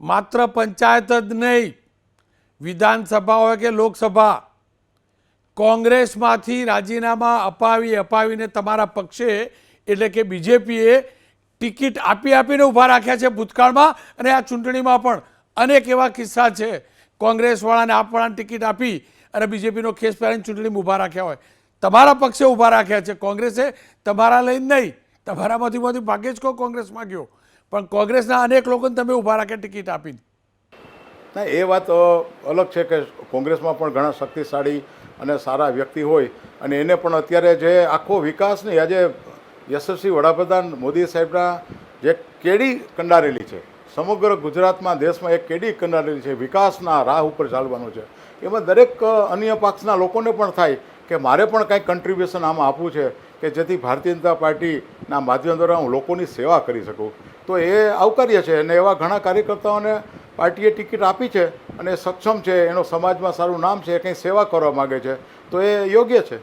માત્ર પંચાયત જ નહીં, વિધાનસભા હોય કે લોકસભા, કોંગ્રેસમાંથી રાજીનામા અપાવીને તમારા પક્ષે એટલે કે બીજેપીએ ટિકિટ આપીને ઊભા રાખ્યા છે ભૂતકાળમાં, અને આ ચૂંટણીમાં પણ અનેક એવા કિસ્સા છે કોંગ્રેસવાળાને આપવાળાને ટિકિટ આપી અને બીજેપીનો ખેસ પહેરીને ચૂંટણીમાં ઊભા રાખ્યા હોય. તમારા પક્ષે ઊભા રાખ્યા છે, કોંગ્રેસે તમારા લઈને નહીં, તમારામાંથી ભાગ્યે જ કોંગ્રેસમાં ગયો, પણ કોંગ્રેસના અનેક લોકોને તમે ઊભા રાખ્યા ટિકિટ આપીને. ના, એ વાત અલગ છે કે કોંગ્રેસમાં પણ ઘણા શક્તિશાળી અને સારા વ્યક્તિ હોય, અને એને પણ અત્યારે જે આખો વિકાસ નહીં, આજે યશસ્વી વડાપ્રધાન મોદી સાહેબના જે કેડી કંડારેલી છે, સમગ્ર ગુજરાતમાં દેશમાં એક કેડી કંડારેલી છે, વિકાસના રાહ ઉપર ચાલવાનું છે, એમાં દરેક અન્ય પક્ષના લોકોને પણ થાય કે મારે પણ કંઈક કન્ટ્રીબ્યુશન આમાં આપવું છે કે જેથી ભારતીય જનતા પાર્ટીના માધ્યમ દ્વારા હું લોકોની સેવા કરી શકું. તો એ આવકાર્ય છે, અને એવા ઘણા કાર્યકર્તાઓને પાર્ટીએ ટિકિટ આપી છે અને સક્ષમ છે, એનો સમાજમાં સારું નામ છે, કંઈ સેવા કરવા માગે છે, તો એ યોગ્ય છે.